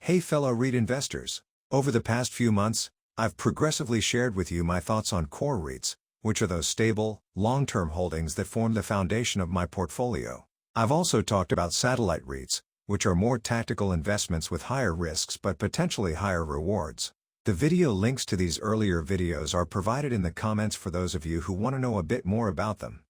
Hey fellow REIT investors! Over the past few months, I've progressively shared with you my thoughts on core REITs, which are those stable, long-term holdings that form the foundation of my portfolio. I've also talked about satellite REITs, which are more tactical investments with higher risks but potentially higher rewards. The video links to these earlier videos are provided in the comments for those of you who want to know a bit more about them.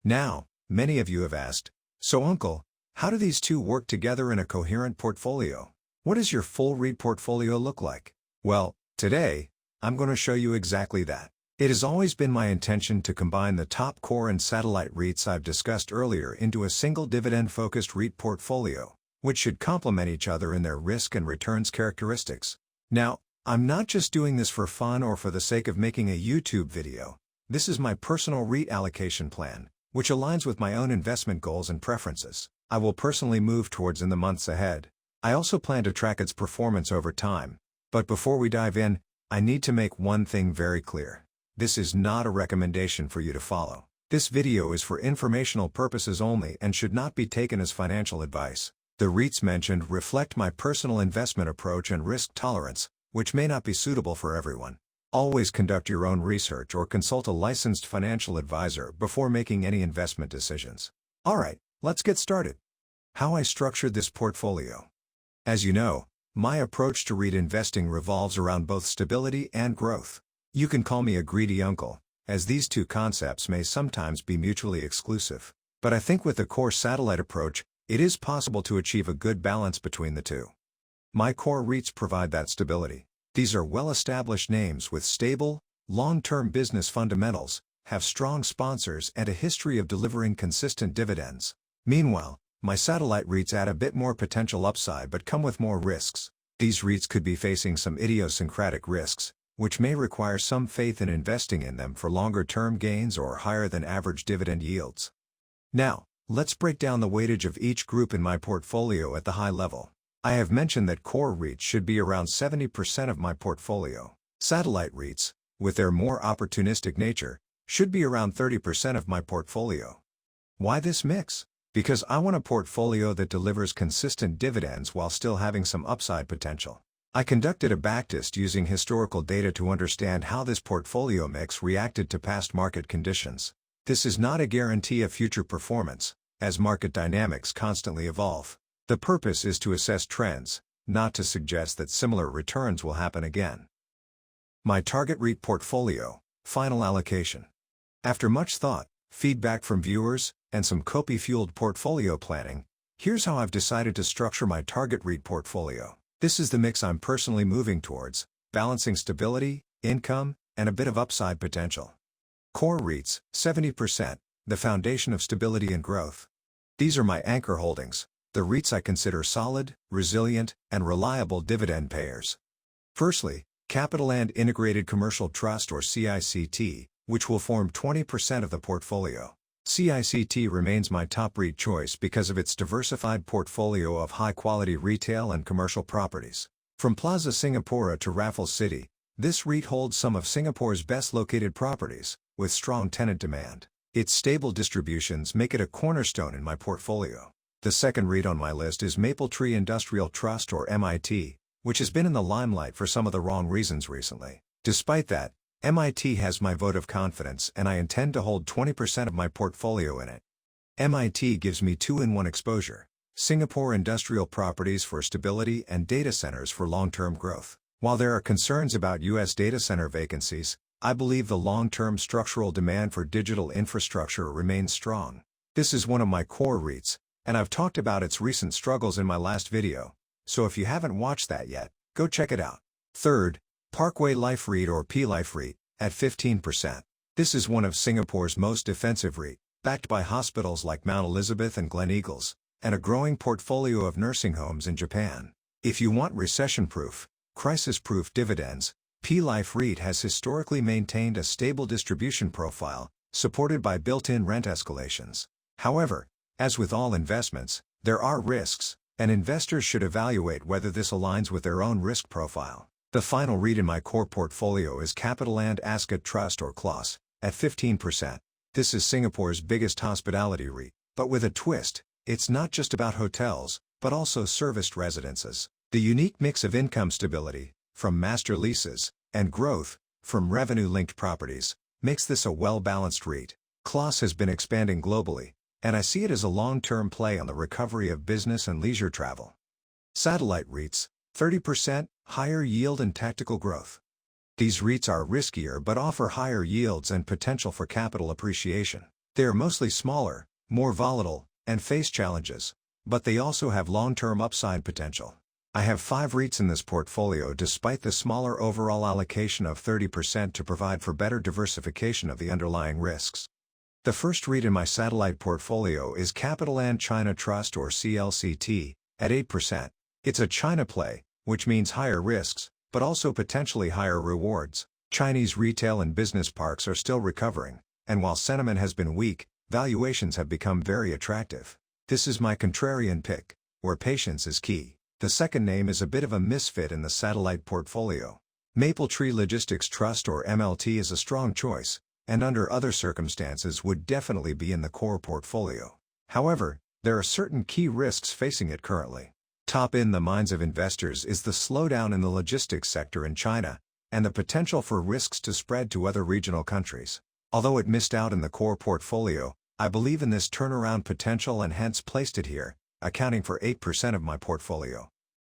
Now, many of you have asked, so Uncle, how do these two work together in a coherent portfolio? What does your full REIT portfolio look like? Well, today, I'm going to show you exactly that. It has always been my intention to combine the top core and satellite REITs I've discussed earlier into a single dividend-focused REIT portfolio, which should complement each other in their risk and returns characteristics. Now, I'm not just doing this for fun or for the sake of making a YouTube video. This is my personal REIT allocation plan, which aligns with my own investment goals and preferences. I will personally move towards in the months ahead. I also plan to track its performance over time. But before we dive in, I need to make one thing very clear. This is not a recommendation for you to follow. This video is for informational purposes only and should not be taken as financial advice. The REITs mentioned reflect my personal investment approach and risk tolerance, which may not be suitable for everyone. Always conduct your own research or consult a licensed financial advisor before making any investment decisions. Alright, let's get started. How I structured this portfolio. As you know, my approach to REIT investing revolves around both stability and growth. You can call me a greedy uncle, as these two concepts may sometimes be mutually exclusive. But I think with the core satellite approach, it is possible to achieve a good balance between the two. My core REITs provide that stability. These are well-established names with stable, long-term business fundamentals, have strong sponsors and a history of delivering consistent dividends. Meanwhile, my satellite REITs add a bit more potential upside but come with more risks. These REITs could be facing some idiosyncratic risks, which may require some faith in investing in them for longer-term gains or higher-than-average dividend yields. Now, let's break down the weightage of each group in my portfolio at the high level. I have mentioned that core REITs should be around 70% of my portfolio. Satellite REITs, with their more opportunistic nature, should be around 30% of my portfolio. Why this mix? Because I want a portfolio that delivers consistent dividends while still having some upside potential. I conducted a backtest using historical data to understand how this portfolio mix reacted to past market conditions. This is not a guarantee of future performance, as market dynamics constantly evolve. The purpose is to assess trends, not to suggest that similar returns will happen again. My target REIT portfolio, final allocation. After much thought, feedback from viewers, and some copy-fueled portfolio planning, here's how I've decided to structure my target REIT portfolio. This is the mix I'm personally moving towards, balancing stability, income, and a bit of upside potential. Core REITs, 70%, the foundation of stability and growth. These are my anchor holdings, the REITs I consider solid, resilient, and reliable dividend payers. Firstly, Capital and Integrated Commercial Trust or CICT, which will form 20% of the portfolio. CICT remains my top REIT choice because of its diversified portfolio of high-quality retail and commercial properties. From Plaza Singapura to Raffles City, this REIT holds some of Singapore's best-located properties, with strong tenant demand. Its stable distributions make it a cornerstone in my portfolio. The second REIT on my list is Mapletree Industrial Trust or MIT, which has been in the limelight for some of the wrong reasons recently. Despite that, MIT has my vote of confidence and I intend to hold 20% of my portfolio in it. MIT gives me 2-in-1 exposure: Singapore industrial properties for stability and data centers for long-term growth. While there are concerns about US data center vacancies, I believe the long-term structural demand for digital infrastructure remains strong. This is one of my core REITs, and I've talked about its recent struggles in my last video, so if you haven't watched that yet, go check it out. Third, Parkway Life REIT or P-Life REIT, at 15%. This is one of Singapore's most defensive REIT, backed by hospitals like Mount Elizabeth and Gleneagles, and a growing portfolio of nursing homes in Japan. If you want recession-proof, crisis-proof dividends, P-Life REIT has historically maintained a stable distribution profile, supported by built-in rent escalations. However, as with all investments, there are risks, and investors should evaluate whether this aligns with their own risk profile. The final REIT in my core portfolio is Capital and Ascot Trust or CLOS, at 15%. This is Singapore's biggest hospitality REIT, but with a twist. It's not just about hotels, but also serviced residences. The unique mix of income stability, from master leases, and growth, from revenue-linked properties, makes this a well-balanced REIT. CLOS has been expanding globally, and I see it as a long-term play on the recovery of business and leisure travel. Satellite REITs, 30%, higher yield and tactical growth. These REITs are riskier but offer higher yields and potential for capital appreciation. They are mostly smaller, more volatile, and face challenges, but they also have long-term upside potential. I have 5 REITs in this portfolio despite the smaller overall allocation of 30% to provide for better diversification of the underlying risks. The first REIT in my satellite portfolio is CapitaLand China Trust or CLCT, at 8%. It's a China play, which means higher risks, but also potentially higher rewards. Chinese retail and business parks are still recovering, and while sentiment has been weak, valuations have become very attractive. This is my contrarian pick, where patience is key. The second name is a bit of a misfit in the satellite portfolio. Mapletree Logistics Trust or MLT is a strong choice, and under other circumstances would definitely be in the core portfolio. However, there are certain key risks facing it currently. Top in the minds of investors is the slowdown in the logistics sector in China, and the potential for risks to spread to other regional countries. Although it missed out in the core portfolio, I believe in this turnaround potential and hence placed it here, accounting for 8% of my portfolio.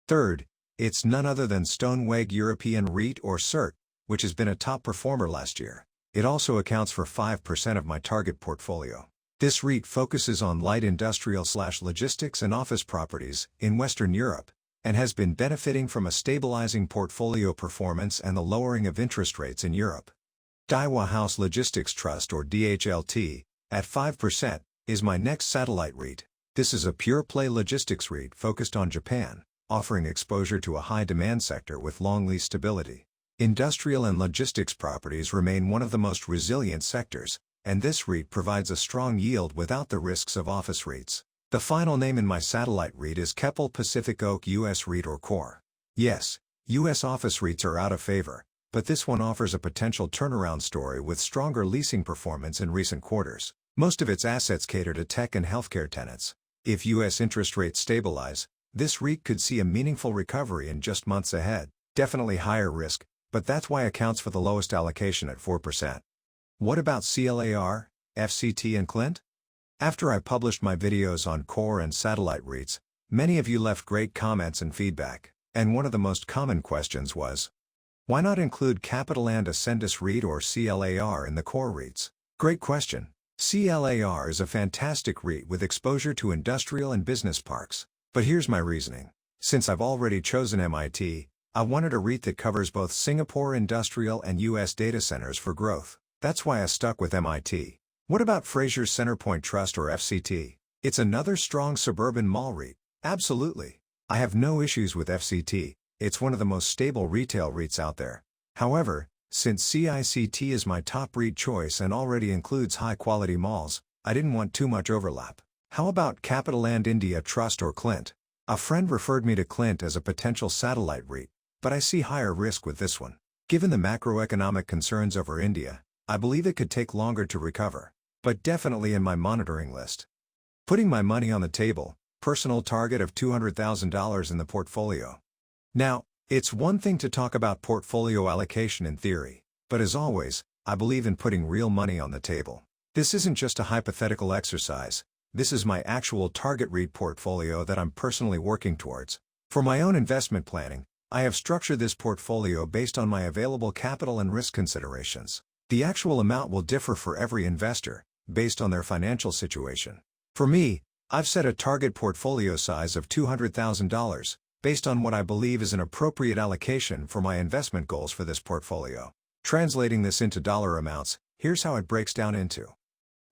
Third, it's none other than Stoneweg European REIT or SERT, which has been a top performer last year. It also accounts for 5% of my target portfolio. This REIT focuses on light industrial/logistics and office properties in Western Europe, and has been benefiting from a stabilizing portfolio performance and the lowering of interest rates in Europe. Daiwa House Logistics Trust or DHLT, at 5%, is my next satellite REIT. This is a pure-play logistics REIT focused on Japan, offering exposure to a high-demand sector with long lease stability. Industrial and logistics properties remain one of the most resilient sectors, and this REIT provides a strong yield without the risks of office REITs. The final name in my satellite REIT is Keppel Pacific Oak US REIT or Core. Yes, US office REITs are out of favor, but this one offers a potential turnaround story with stronger leasing performance in recent quarters. Most of its assets cater to tech and healthcare tenants. If US interest rates stabilize, this REIT could see a meaningful recovery in just months ahead. Definitely higher risk, but that's why it accounts for the lowest allocation at 4%. What about CLAR, FCT and Clint? After I published my videos on core and satellite REITs, many of you left great comments and feedback, and one of the most common questions was, why not include CapitaLand Ascendus REIT or CLAR in the core REITs? Great question. CLAR is a fantastic REIT with exposure to industrial and business parks. But here's my reasoning. Since I've already chosen MIT, I wanted a REIT that covers both Singapore industrial and US data centers for growth. That's why I stuck with MIT. What about Fraser's Centerpoint Trust or FCT? It's another strong suburban mall REIT. Absolutely. I have no issues with FCT. It's one of the most stable retail REITs out there. However, since CICT is my top REIT choice and already includes high-quality malls, I didn't want too much overlap. How about CapitaLand India Trust or Clint? A friend referred me to Clint as a potential satellite REIT, but I see higher risk with this one. Given the macroeconomic concerns over India, I believe it could take longer to recover, but definitely in my monitoring list. Putting my money on the table, personal target of $200,000 in the portfolio. Now, it's one thing to talk about portfolio allocation in theory, but as always, I believe in putting real money on the table. This isn't just a hypothetical exercise. This is my actual target REIT portfolio that I'm personally working towards. For my own investment planning, I have structured this portfolio based on my available capital and risk considerations. The actual amount will differ for every investor, based on their financial situation. For me, I've set a target portfolio size of $200,000, based on what I believe is an appropriate allocation for my investment goals for this portfolio. Translating this into dollar amounts, here's how it breaks down into.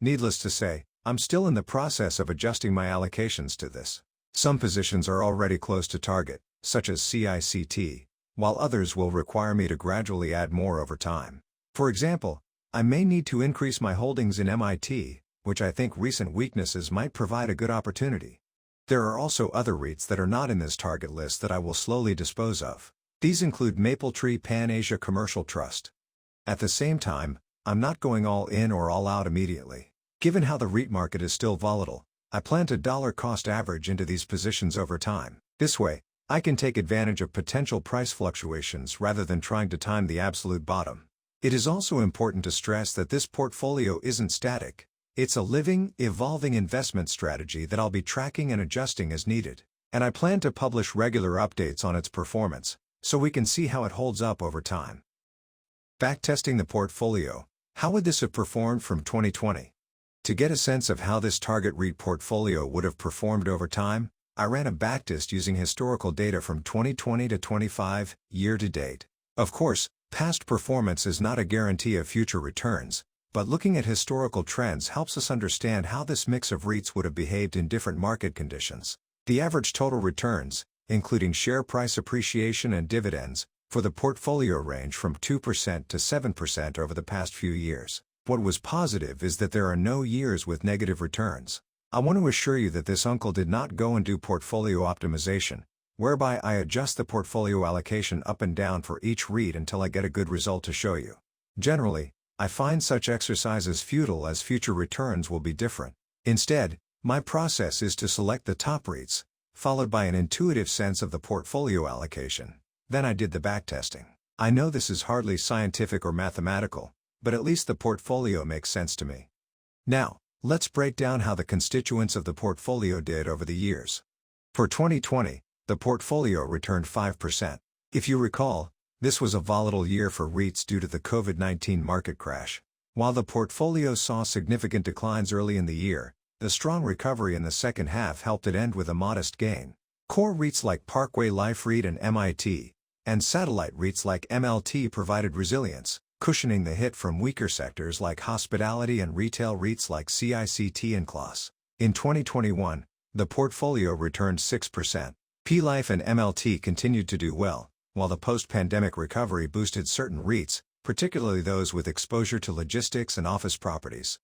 Needless to say, I'm still in the process of adjusting my allocations to this. Some positions are already close to target, such as CICT, while others will require me to gradually add more over time. For example, I may need to increase my holdings in MIT, which I think recent weaknesses might provide a good opportunity. There are also other REITs that are not in this target list that I will slowly dispose of. These include Mapletree Pan Asia Commercial Trust. At the same time, I'm not going all in or all out immediately. Given how the REIT market is still volatile, I plan to dollar cost average into these positions over time. This way, I can take advantage of potential price fluctuations rather than trying to time the absolute bottom. It is also important to stress that this portfolio isn't static. It's a living, evolving investment strategy that I'll be tracking and adjusting as needed. And I plan to publish regular updates on its performance, so we can see how it holds up over time. Backtesting the portfolio. How would this have performed from 2020? To get a sense of how this target REIT portfolio would have performed over time, I ran a backtest using historical data from 2020 to 25, year to date. Of course, past performance is not a guarantee of future returns, but looking at historical trends helps us understand how this mix of REITs would have behaved in different market conditions. The average total returns, including share price appreciation and dividends, for the portfolio range from 2% to 7% over the past few years. What was positive is that there are no years with negative returns. I want to assure you that this uncle did not go and do portfolio optimization, whereby I adjust the portfolio allocation up and down for each REIT until I get a good result to show you. Generally, I find such exercises futile as future returns will be different. Instead, my process is to select the top REITs, followed by an intuitive sense of the portfolio allocation. Then I did the backtesting. I know this is hardly scientific or mathematical, but at least the portfolio makes sense to me. Now, let's break down how the constituents of the portfolio did over the years. For 2020, the portfolio returned 5%. If you recall, this was a volatile year for REITs due to the COVID-19 market crash. While the portfolio saw significant declines early in the year, the strong recovery in the second half helped it end with a modest gain. Core REITs like Parkway Life REIT and MIT, and satellite REITs like MLT provided resilience, cushioning the hit from weaker sectors like hospitality and retail REITs like CICT and CLOS. In 2021, the portfolio returned 6%. P-Life and MLT continued to do well, while the post-pandemic recovery boosted certain REITs, particularly those with exposure to logistics and office properties.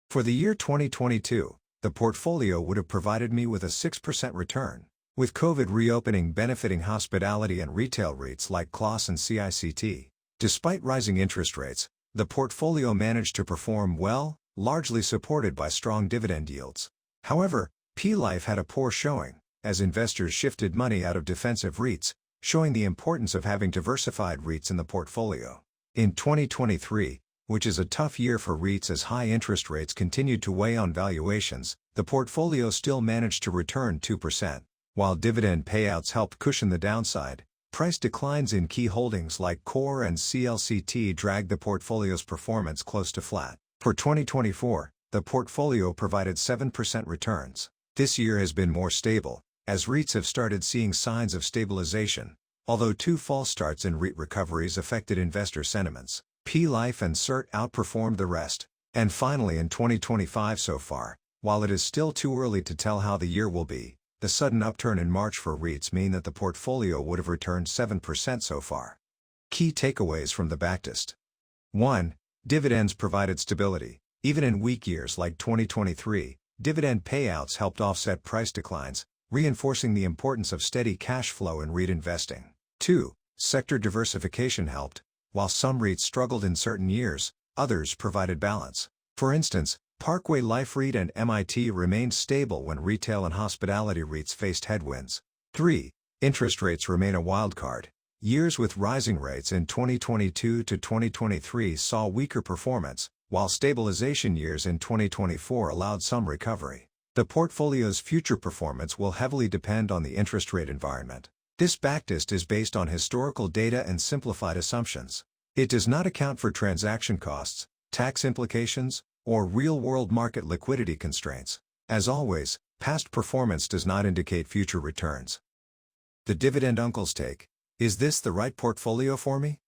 For the year 2022, the portfolio would have provided me with a 6% return, with COVID reopening benefiting hospitality and retail REITs like CLOS and CICT. Despite rising interest rates, the portfolio managed to perform well, largely supported by strong dividend yields. However, P-Life had a poor showing, as investors shifted money out of defensive REITs, showing the importance of having diversified REITs in the portfolio. In 2023, which is a tough year for REITs as high interest rates continued to weigh on valuations, the portfolio still managed to return 2%. While dividend payouts helped cushion the downside, price declines in key holdings like Core and CLCT dragged the portfolio's performance close to flat. For 2024, the portfolio provided 7% returns. This year has been more stable, as REITs have started seeing signs of stabilization, although two false starts in REIT recoveries affected investor sentiments. P-Life and CERT outperformed the rest. And finally in 2025 so far, while it is still too early to tell how the year will be, the sudden upturn in March for REITs mean that the portfolio would have returned 7% so far. Key takeaways from the backtest. 1. Dividends provided stability. Even in weak years like 2023, dividend payouts helped offset price declines, reinforcing the importance of steady cash flow in REIT investing. 2. Sector diversification helped. While some REITs struggled in certain years, others provided balance. For instance, Parkway Life REIT and MIT remained stable when retail and hospitality REITs faced headwinds. 3. Interest rates remain a wild card. Years with rising rates in 2022 to 2023 saw weaker performance, while stabilization years in 2024 allowed some recovery. The portfolio's future performance will heavily depend on the interest rate environment. This backtest is based on historical data and simplified assumptions. It does not account for transaction costs, tax implications, or real-world market liquidity constraints. As always, past performance does not indicate future returns. The Dividend Uncle's take. Is this the right portfolio for me?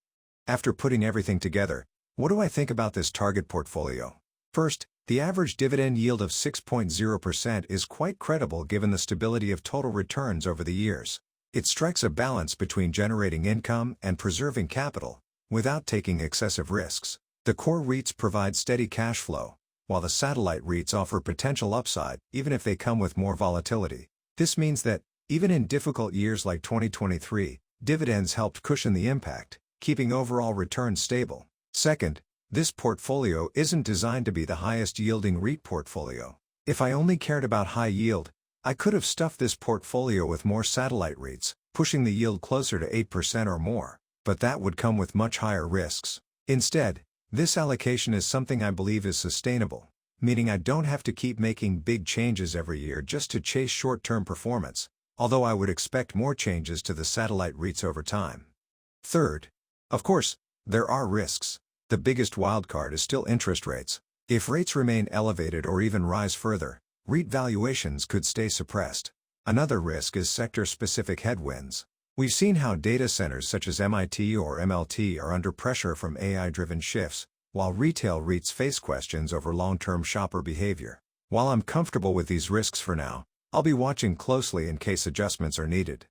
After putting everything together, what do I think about this target portfolio? First, the average dividend yield of 6.0% is quite credible given the stability of total returns over the years. It strikes a balance between generating income and preserving capital, without taking excessive risks. The core REITs provide steady cash flow, while the satellite REITs offer potential upside, even if they come with more volatility. This means that, even in difficult years like 2023, dividends helped cushion the impact, keeping overall returns stable. Second, this portfolio isn't designed to be the highest-yielding REIT portfolio. If I only cared about high yield, I could have stuffed this portfolio with more satellite REITs, pushing the yield closer to 8% or more, but that would come with much higher risks. Instead, this allocation is something I believe is sustainable, meaning I don't have to keep making big changes every year just to chase short-term performance, although I would expect more changes to the satellite REITs over time. Third, of course, there are risks. The biggest wildcard is still interest rates. If rates remain elevated or even rise further, REIT valuations could stay suppressed. Another risk is sector-specific headwinds. We've seen how data centers such as MIT or MLT are under pressure from AI-driven shifts, while retail REITs face questions over long-term shopper behavior. While I'm comfortable with these risks for now, I'll be watching closely in case adjustments are needed.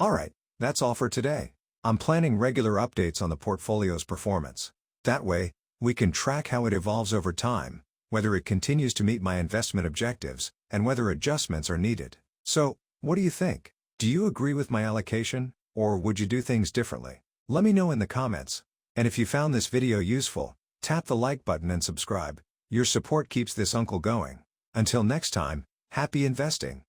Alright, that's all for today. I'm planning regular updates on the portfolio's performance. That way, we can track how it evolves over time, whether it continues to meet my investment objectives, and whether adjustments are needed. So, what do you think? Do you agree with my allocation, or would you do things differently? Let me know in the comments. And if you found this video useful, tap the like button and subscribe. Your support keeps this uncle going. Until next time, happy investing.